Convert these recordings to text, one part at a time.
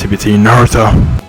activity in Naruto.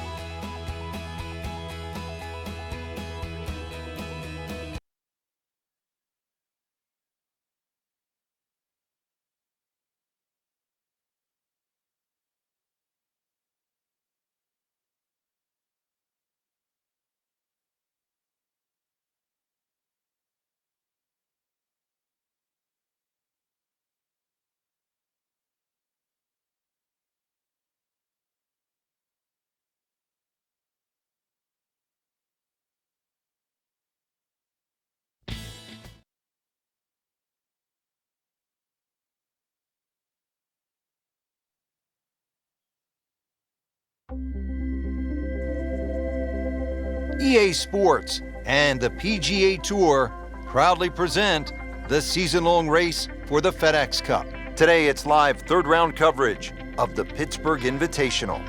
EA Sports and the PGA Tour proudly present the season-long race for the FedEx Cup. Today it's live third-round coverage of the Pittsburgh Invitational.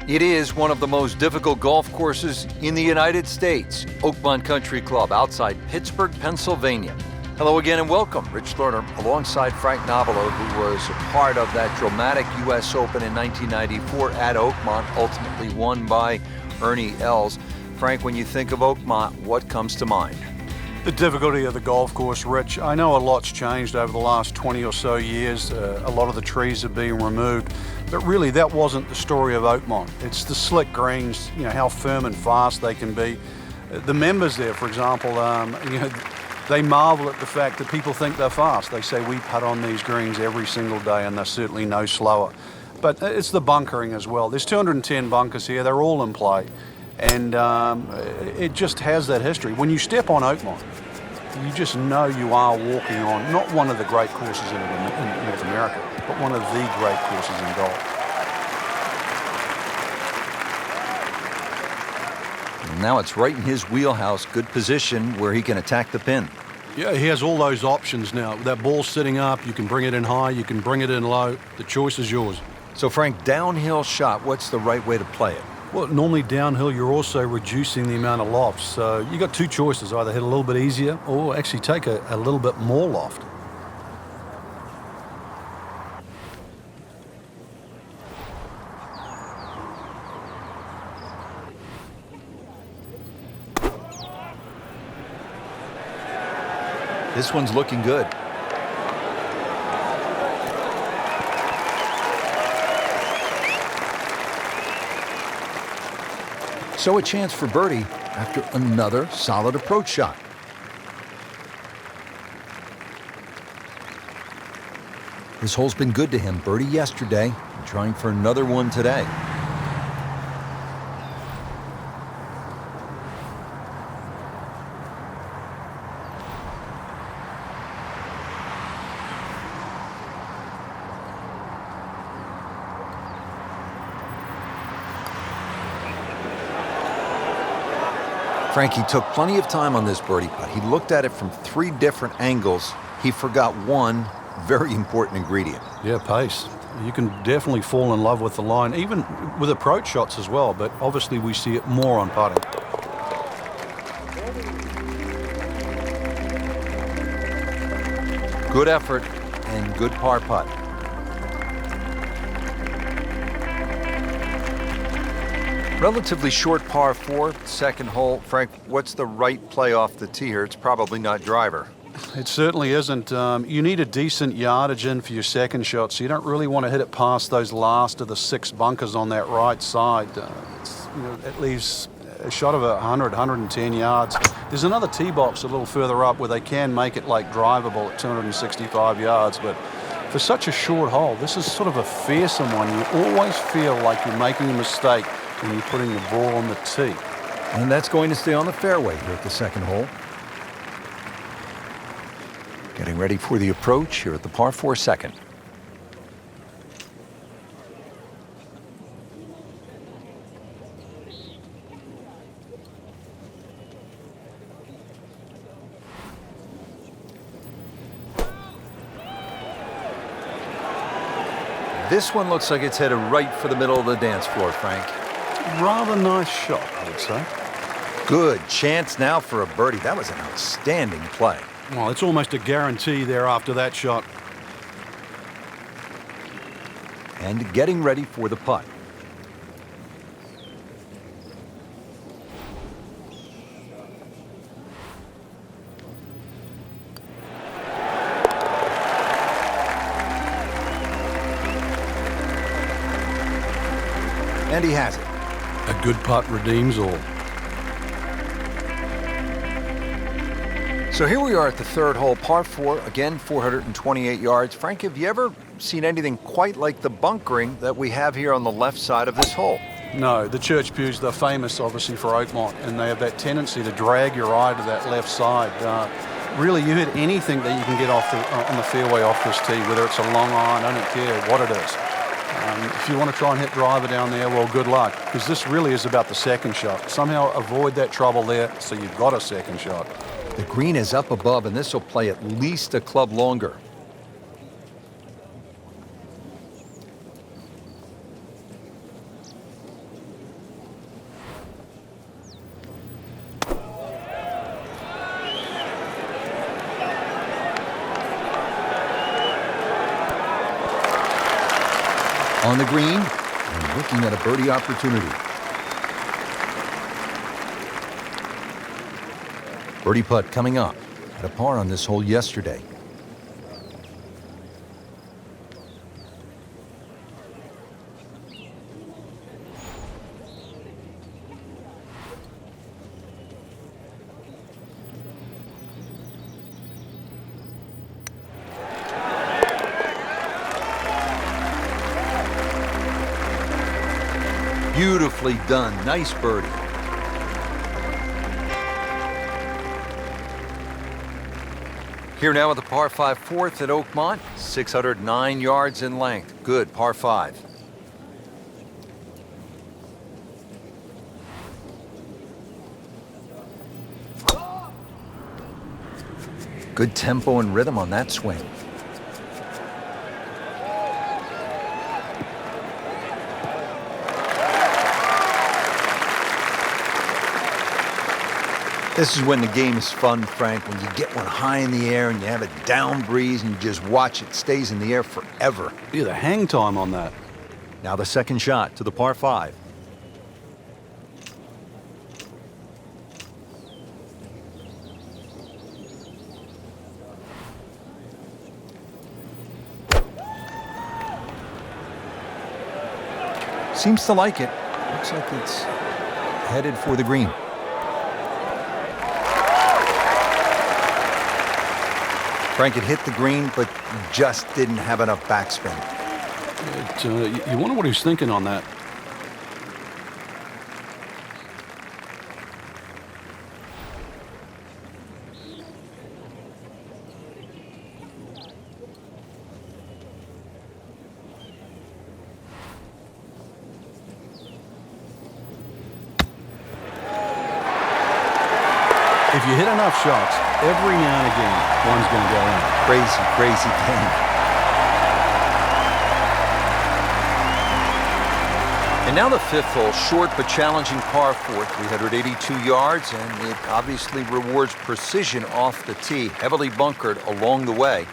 It is one of the most difficult golf courses in the United States, Oakmont Country Club outside Pittsburgh, Pennsylvania. Hello again and welcome. Rich Lerner alongside Frank Nobilo, who was a part of that dramatic U.S. Open in 1994 at Oakmont, ultimately won by Ernie Els. Frank, when you think of Oakmont, what comes to mind? The difficulty of the golf course, Rich. I know a lot's changed over the last 20 or so years. A lot of the trees are being removed, but really that wasn't the story of Oakmont. It's the slick greens, how firm and fast they can be. The members there, for example, they marvel at the fact that people think they're fast. They say we putt on these greens every single day and they're certainly no slower. But it's the bunkering as well. There's 210 bunkers here. They're all in play. And it just has that history. When you step on Oakmont, you just know you are walking on not one of the great courses in North America, but one of the great courses in golf. Now it's right in his wheelhouse, good position where he can attack the pin. Yeah, he has all those options now. That ball's sitting up, you can bring it in high, you can bring it in low. The choice is yours. So Frank, downhill shot, what's the right way to play it? Well, normally downhill, you're also reducing the amount of loft. So you got two choices, either hit a little bit easier or actually take a little bit more loft. This one's looking good. So a chance for birdie after another solid approach shot. This hole's been good to him. Birdie yesterday, and trying for another one today. Frankie took plenty of time on this birdie putt. He looked at it from three different angles. He forgot one very important ingredient. Yeah, pace. You can definitely fall in love with the line, even with approach shots as well, but obviously we see it more on putting. Good effort and good par putt. Relatively short par 4, second hole. Frank, what's the right play off the tee here? It's probably not driver. It certainly isn't. You need a decent yardage in for your second shot, so you don't really want to hit it past those last of the 6 bunkers on that right side. It leaves a shot of 100, 110 yards. There's another tee box a little further up where they can make it like drivable at 265 yards, but for such a short hole, this is sort of a fearsome one. You always feel like you're making a mistake when you're putting the ball on the tee. And that's going to stay on the fairway here at the second hole. Getting ready for the approach here at the par 4 second. This one looks like it's headed right for the middle of the dance floor, Frank. Rather nice shot, I would say. Good chance now for a birdie. That was an outstanding play. Well, it's almost a guarantee there after that shot. And getting ready for the putt. And he has it. A good putt redeems all. So here we are at the third hole, par 4, again 428 yards. Frank, have you ever seen anything quite like the bunkering that we have here on the left side of this hole? No, the church pews, they're famous obviously for Oakmont, and they have that tendency to drag your eye to that left side. Really, you hit anything that you can get off on the fairway off this tee, whether it's a long iron, I don't care what it is. If you want to try and hit driver down there, well, good luck, because this really is about the second shot. Somehow avoid that trouble there so you've got a second shot. The green is up above, and this will play at least a club longer. On the green, and looking at a birdie opportunity. Birdie putt coming up. Had a par on this hole yesterday. Beautifully done. Nice birdie. Here now with the par 5 fourth at Oakmont, 609 yards in length. Good par 5. Good tempo and rhythm on that swing. This is when the game is fun, Frank, when you get one high in the air and you have a down breeze and you just watch it stays in the air forever. Yeah, the hang time on that. Now the second shot to the par 5. Seems to like it. Looks like it's headed for the green. Frank had hit the green, but just didn't have enough backspin. You wonder what he's thinking on that. If you hit enough shots, every now and again, one's going to go in. Crazy, crazy thing. And now the fifth hole, short but challenging par 4, 382 yards, and it obviously rewards precision off the tee, heavily bunkered along the way.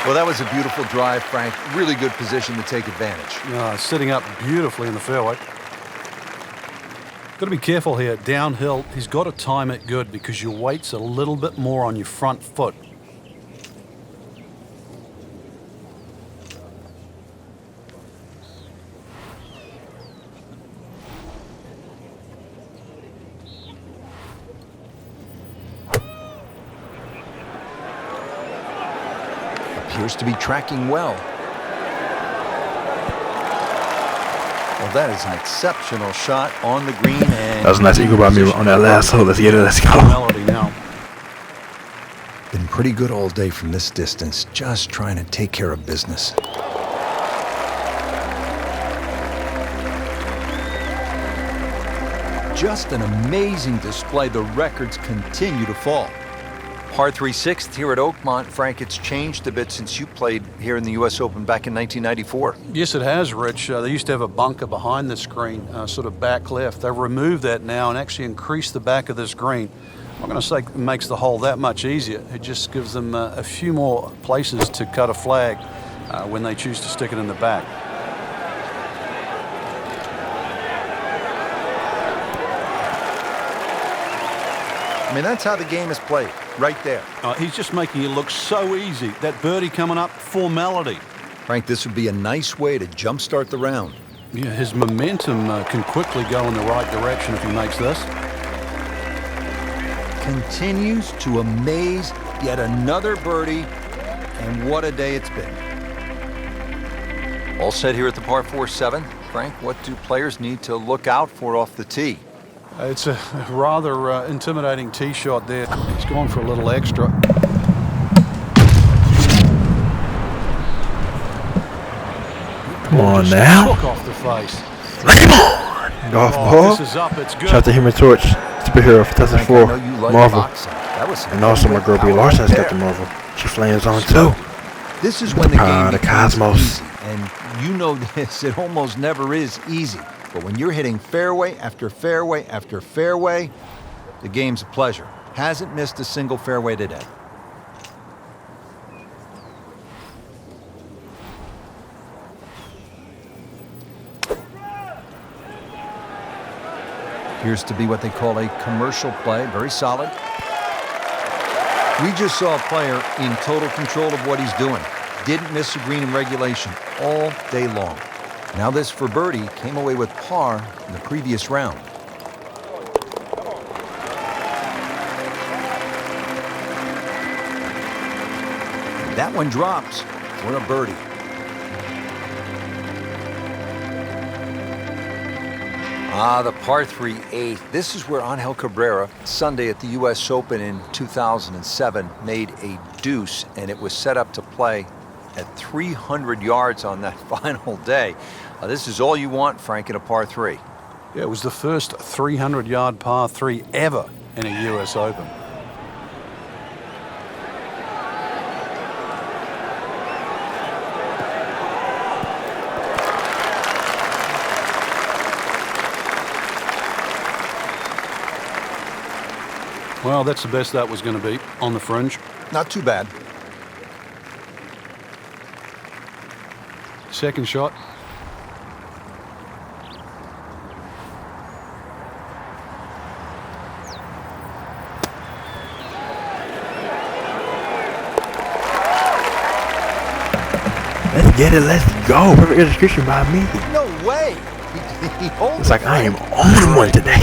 Well, that was a beautiful drive, Frank. Really good position to take advantage. Sitting up beautifully in the fairway. Got to be careful here. Downhill, he's got to time it good because your weight's a little bit more on your front foot. Appears to be tracking well. Well, that is an exceptional shot on the green. And that was a nice eagle by me on that last hole. Let's get it. Let's go. Melody now. Been pretty good all day from this distance, just trying to take care of business. Just an amazing display. The records continue to fall. Par 3 sixth here at Oakmont. Frank, it's changed a bit since you played here in the U.S. Open back in 1994. Yes, it has, Rich. They used to have a bunker behind this green, sort of back left. They've removed that now and actually increased the back of this green. I'm not going to say it makes the hole that much easier. It just gives them a few more places to cut a flag when they choose to stick it in the back. I mean, that's how the game is played, right there. He's just making it look so easy. That birdie coming up, formality. Frank, this would be a nice way to jumpstart the round. Yeah, his momentum can quickly go in the right direction if he makes this. Continues to amaze, yet another birdie, and what a day it's been. All set here at the par 4-7. Frank, what do players need to look out for off the tee? It's a rather intimidating tee shot there. He's gone for a little extra. Come on now. Took off the face. Flame on. Golf ball. This is up. It's good. Shout out to Human Torch, Superhero for 2004, Marvel. And also my girl B. Larson has got the Marvel. She flames on too. This is when the game The becomes Cosmos. easy. And you know this, it almost never is easy. But when you're hitting fairway after fairway after fairway, the game's a pleasure. Hasn't missed a single fairway today. Appears to be what they call a commercial play, very solid. We just saw a player in total control of what he's doing. Didn't miss a green in regulation all day long. Now this for birdie came away with par in the previous round. That one drops for a birdie. The par 3 8th. This is where Angel Cabrera, Sunday at the U.S. Open in 2007, made a deuce, and it was set up to play at 300 yards on that final day. This is all you want, Frank, in a par 3. Yeah, it was the first 300-yard par 3 ever in a U.S. Open. Well, that's the best that was going to be on the fringe. Not too bad. Second shot. Let's get it. Let's go. Perfect execution by me. No way. He holds It's like I am on one today.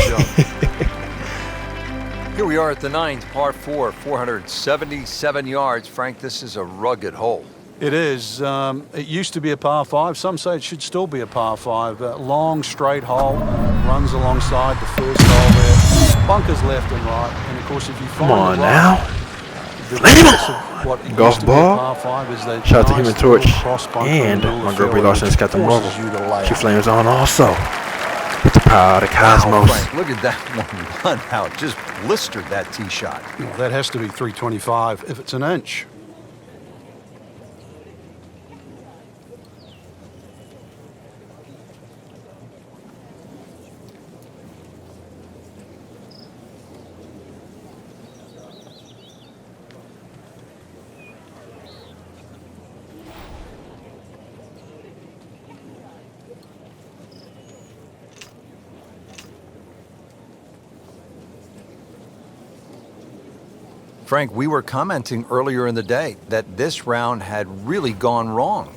Here we are at the 9th, par 4, 477 yards. Frank, this is a rugged hole. It is. It used to be a par 5. Some say it should still be a par 5. Long, straight hole. Runs alongside the first hole there. Bunkers left and right. And, of course, if you find Come on the now. the Flame purpose on. of what used Golf to be a ball. par 5 is that Shout out to nice Human little Torch cross bunker in and the middle of my the girl B. fairway, Larson has which got the forces Marvel. you to lay She out. flames on also. With the power of the Cosmos. Frank, look at that one run out. Just blistered that tee shot. Well, that has to be 325 if it's an inch. Frank, we were commenting earlier in the day that this round had really gone wrong.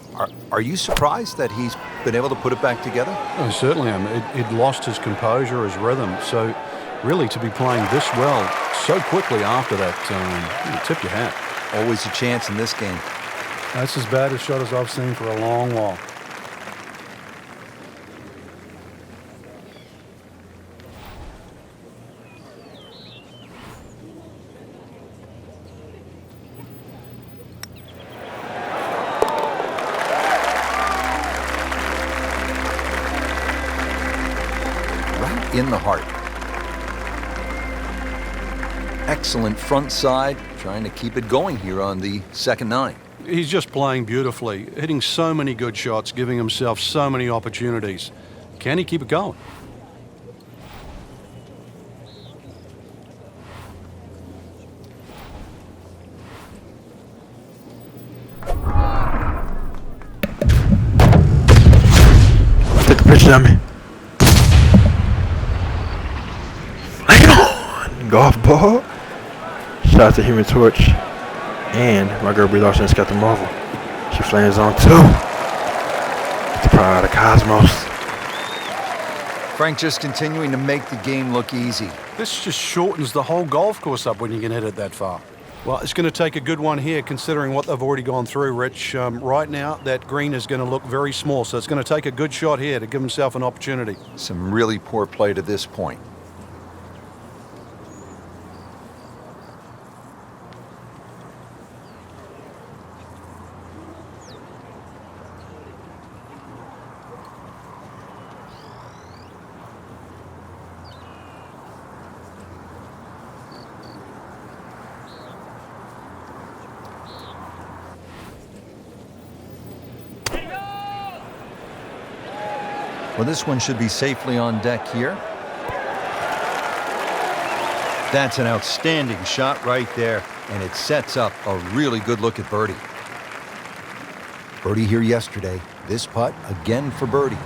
Are you surprised that he's been able to put it back together? Oh, certainly. I mean, he'd lost his composure, his rhythm. So, really, to be playing this well so quickly after that, you tip your hat. Always a chance in this game. That's as bad a shot as I've seen for a long while. In the heart. Excellent front side, trying to keep it going here on the second 9. He's just playing beautifully, hitting so many good shots, giving himself so many opportunities. Can he keep it going? Take a picture of me. Lay it on! Golf ball. Shout out to Human Torch. And my girl Brie Larson has got the Marvel. She flames on too. It's the power of the cosmos. Frank just continuing to make the game look easy. This just shortens the whole golf course up when you can hit it that far. Well, it's going to take a good one here considering what they've already gone through, Rich. Right now, that green is going to look very small, so it's going to take a good shot here to give himself an opportunity. Some really poor play to this point. Well, this one should be safely on deck here. That's an outstanding shot right there, and it sets up a really good look at birdie. Birdie here yesterday. This putt again for birdie.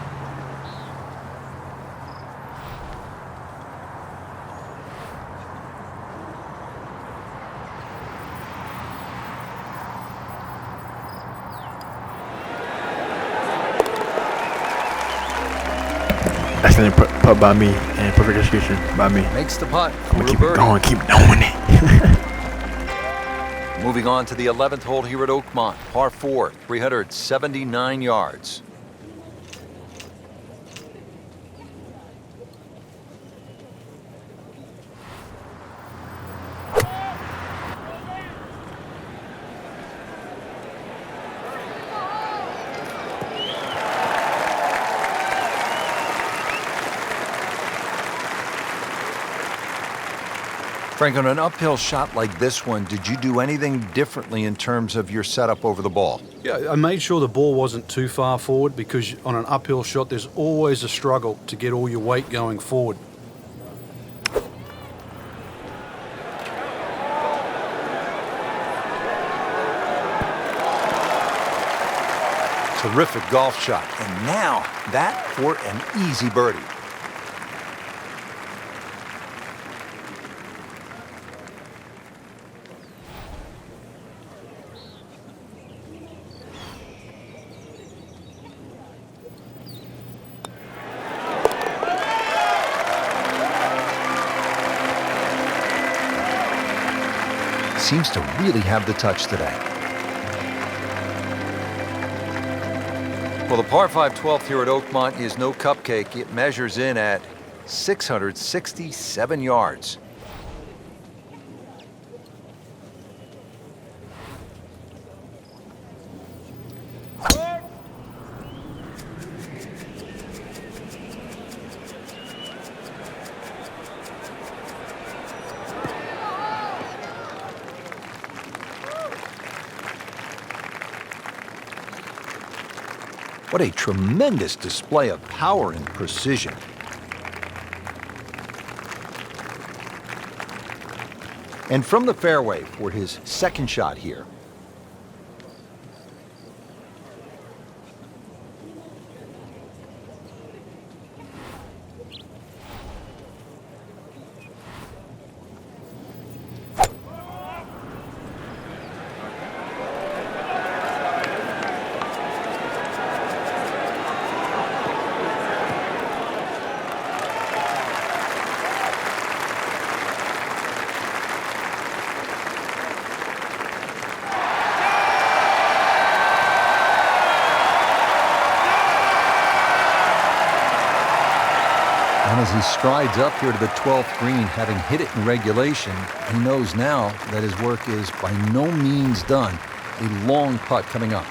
Excellent putt by me and perfect execution by me. Makes the putt. I'm gonna keep it going, keep doing it. Moving on to the 11th hole here at Oakmont, par 4, 379 yards. Frank, on an uphill shot like this one, did you do anything differently in terms of your setup over the ball? Yeah, I made sure the ball wasn't too far forward because on an uphill shot, there's always a struggle to get all your weight going forward. Terrific golf shot. And now that for an easy birdie. Seems to really have the touch today. Well, the par 5 12th here at Oakmont is no cupcake. It measures in at 667 yards. What a tremendous display of power and precision. And from the fairway for his second shot here. And as he strides up here to the 12th green, having hit it in regulation, he knows now that his work is by no means done. A long putt coming up.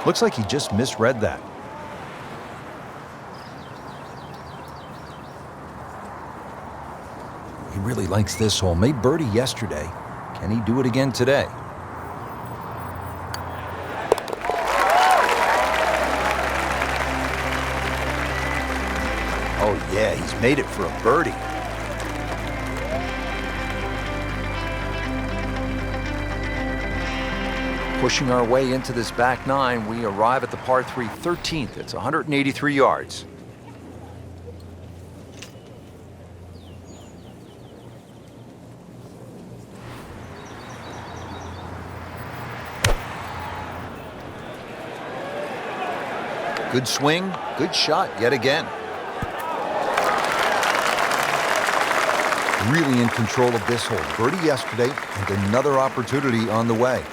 Looks like he just misread that. He really likes this hole. Made birdie yesterday. Can he do it again today? Oh yeah, he's made it for a birdie. Pushing our way into this back nine, we arrive at the par 3 13th. It's 183 yards. Good swing, good shot yet again. Really in control of this hole. Birdie yesterday and another opportunity on the way.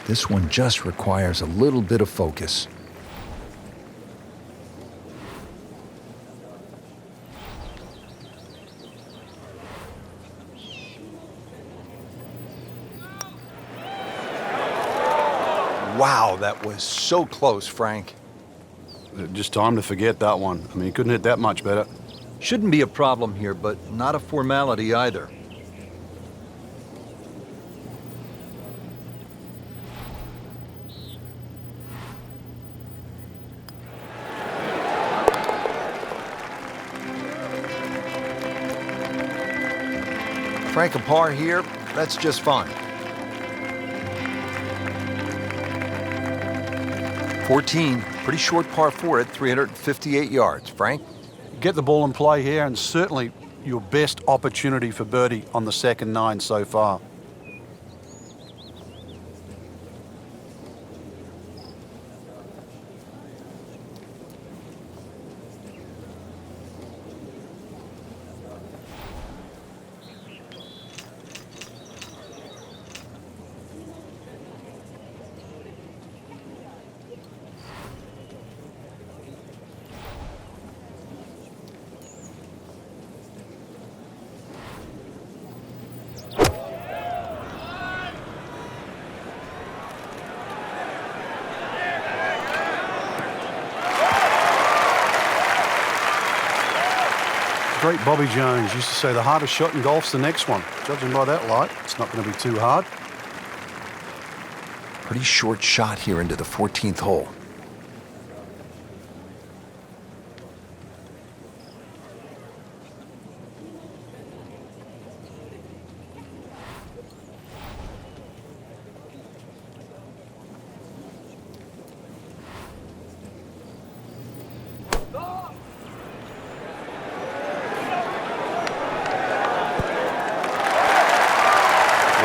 This one just requires a little bit of focus. Wow, that was so close, Frank. Just time to forget that one. I mean, he couldn't hit that much better. Shouldn't be a problem here, but not a formality either. Frank, a par here, that's just fine. 14, pretty short par 4 at 358 yards. Frank? Get the ball in play here, and certainly your best opportunity for birdie on the second nine so far. Great Bobby Jones used to say the hardest shot in golf's the next one. Judging by that light, it's not going to be too hard. Pretty short shot here into the 14th hole.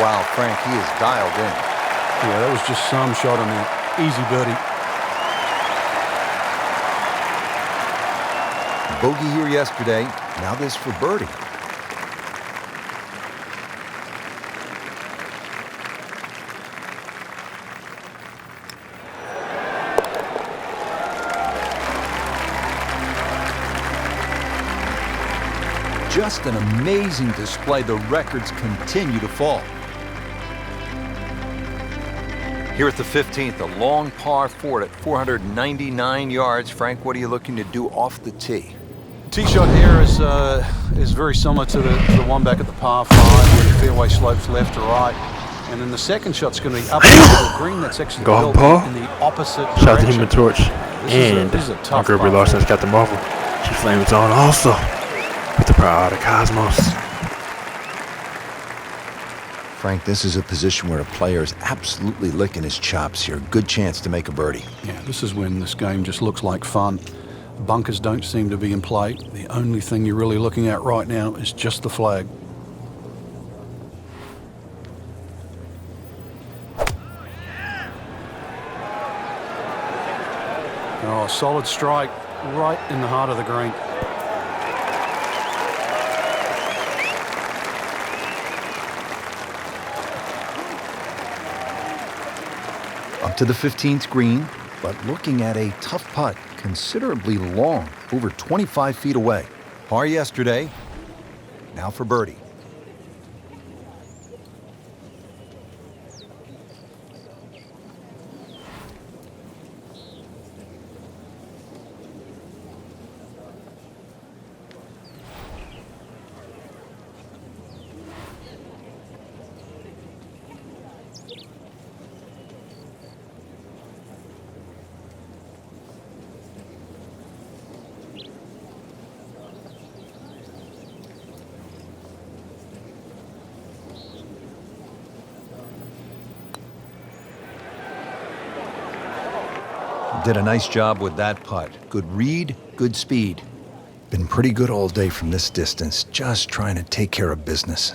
Wow, Frank, he is dialed in. Yeah, that was just some shot on there. Easy birdie. Bogey here yesterday, now this for birdie. Just an amazing display. The records continue to fall. Here at the 15th, a long par 4 at 499 yards. Frank, what are you looking to do off the tee? Tee shot here is very similar to the one back at the par 5, where the fairway slopes left to right. And then the second shot's going to be up into the green. That's actually Golf built ball. in the opposite Shout out to direction. Human Torch. And this is a my tough girl Brie par Larson's four. got the marvel. She flames on also with the Pride of Cosmos. Frank, this is a position where a player is absolutely licking his chops here. Good chance to make a birdie. Yeah, this is when this game just looks like fun. Bunkers don't seem to be in play. The only thing you're really looking at right now is just the flag. Oh, solid strike right in the heart of the green. Up to the 15th green, but looking at a tough putt, considerably long, over 25 feet away. Par yesterday, now for birdie. Did a nice job with that putt. Good read, good speed. Been pretty good all day from this distance, just trying to take care of business.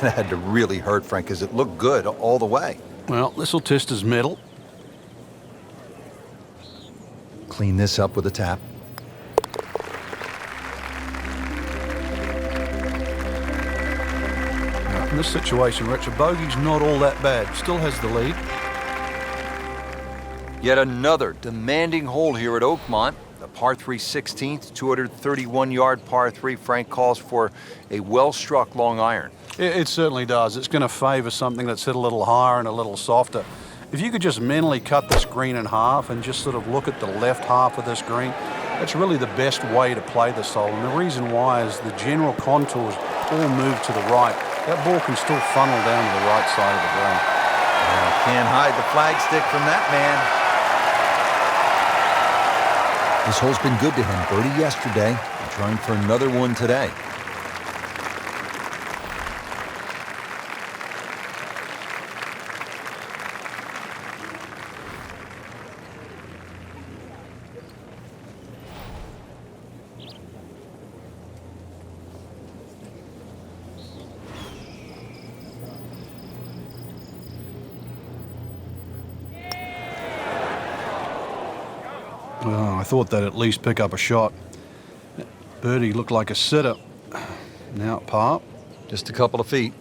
That had to really hurt, Frank, because it looked good all the way. Well, this will test his mettle. Clean this up with a tap. Now, in this situation, Rich, a bogey's not all that bad. Still has the lead. Yet another demanding hole here at Oakmont. The par 3 16th, 231-yard par 3. Frank calls for a well-struck long iron. It certainly does. It's going to favor something that's hit a little higher and a little softer. If you could just mentally cut this green in half and just sort of look at the left half of this green, that's really the best way to play this hole. And the reason why is the general contours all move to the right. That ball can still funnel down to the right side of the green. Can't hide the flagstick from that man. This hole's been good to him. Birdie yesterday, and trying for another one today. Oh, I thought they'd at least pick up a shot. Birdie looked like a sitter. Now at par. Just a couple of feet.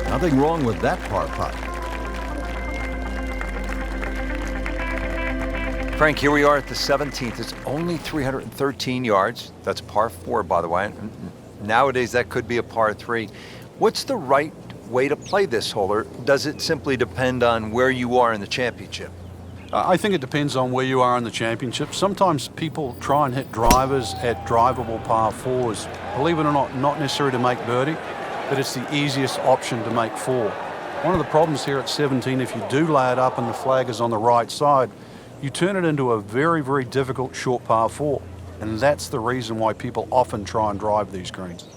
Nothing wrong with that par putt. Frank, here we are at the 17th. It's only 313 yards. That's par 4, by the way. Nowadays, that could be a par 3. What's the right way to play this hole, or does it simply depend on where you are in the championship? I think it depends on where you are in the championship. Sometimes people try and hit drivers at drivable par 4s. Believe it or not necessary to make birdie, but it's the easiest option to make 4. One of the problems here at 17, if you do lay it up and the flag is on the right side, you turn it into a very, very difficult short par 4. And that's the reason why people often try and drive these greens.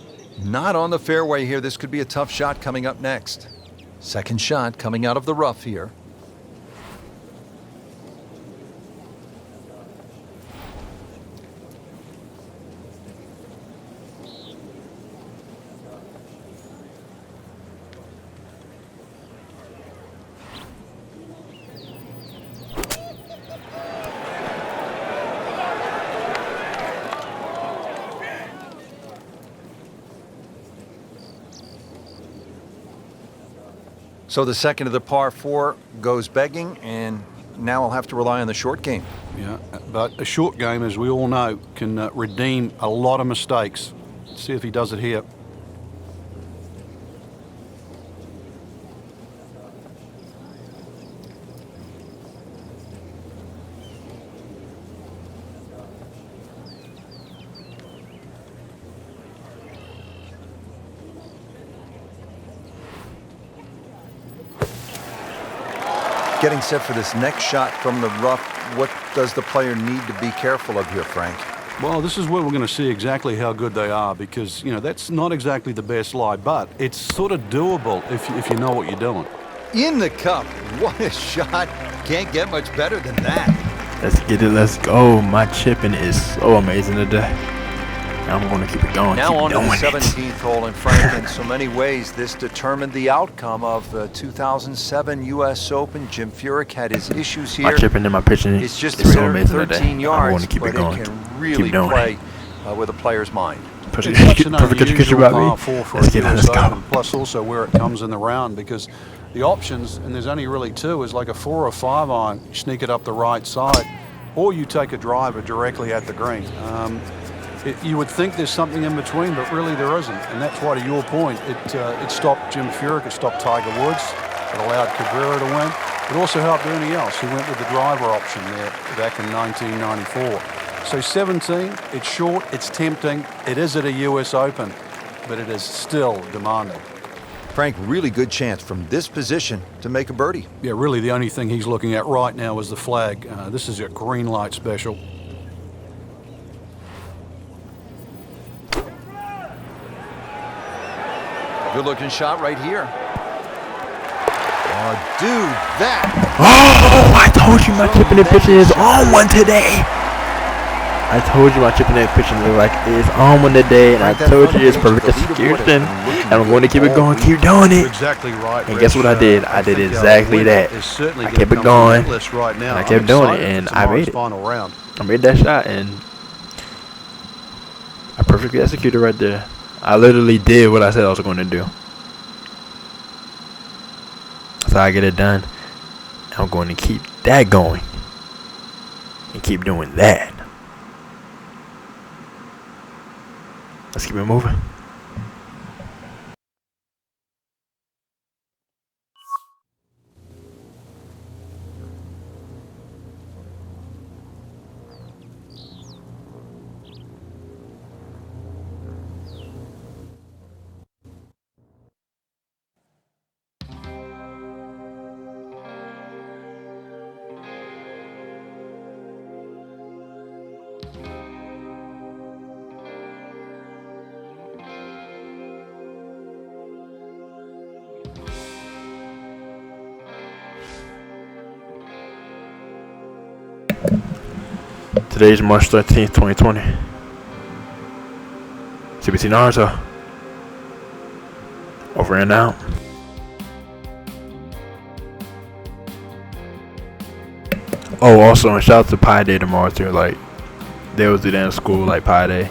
Not on the fairway here. This could be a tough shot coming up next. Second shot coming out of the rough here. So the second of the par 4 goes begging, and now I'll have to rely on the short game. Yeah, but a short game, as we all know, can redeem a lot of mistakes. Let's see if he does it here. Getting set for this next shot from the rough, what does the player need to be careful of here, Frank? Well, this is where we're going to see exactly how good they are, because, you know, that's not exactly the best lie, but it's sort of doable if you know what you're doing. In the cup. What a shot. Can't get much better than that. Let's get it. Let's go. My chipping is so amazing today. I'm going to keep it going. Now keep on to the doing 17th hole, and Frank, in so many ways, this determined the outcome of the 2007 U.S. Open. Jim Furyk had his issues here. My chipping and my pitching It's just is so amazing 313 today. yards, I want to keep but it going. it can really keep doing play with a player's mind. Perfect. It's such an Perfect education unusual about par me. 4 for Let's a get it. US Let's go. Open, plus also where it comes in the round, because the options, and there's only really two, is like a 4 or 5 iron, you sneak it up the right side, or you take a driver directly at the green. You would think there's something in between, but really there isn't. And that's why, to your point, it stopped Jim Furyk, it stopped Tiger Woods, it allowed Cabrera to win. It also helped Ernie Els, who went with the driver option there back in 1994. So 17, it's short, it's tempting, it is at a US Open, but it is still demanding. Frank, really good chance from this position to make a birdie. Yeah, really the only thing he's looking at right now is the flag. This is a green light special. Good looking shot right here. Oh, dude, that. Oh, I told you my chipping and pitching is on one today. I told you my chipping and pitching is on one today, and I told you it's perfect execution. And I'm going to keep it going, keep doing it. Exactly right. And guess what I did? I did exactly that. I kept it going, and I kept doing it, and I made it. I made that shot, and I perfectly executed right there. I literally did what I said I was going to do. So I get it done. I'm going to keep that going and keep doing that. Let's keep it moving. Today is March 13th, 2020. CBT Naruto. Over and out. Oh, also, and shout out to Pi Day tomorrow too. Like, they was do that in school, like Pi Day.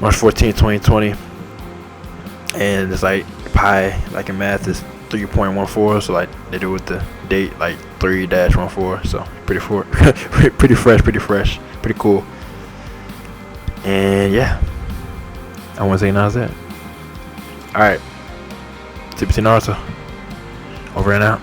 March 14th, 2020. And it's like pi, like in math, is 3.14. So like they do with the date, like 3-14. So pretty fresh, pretty cool. And yeah, I want to say now's that. All right, CBT Naruto. Over and out.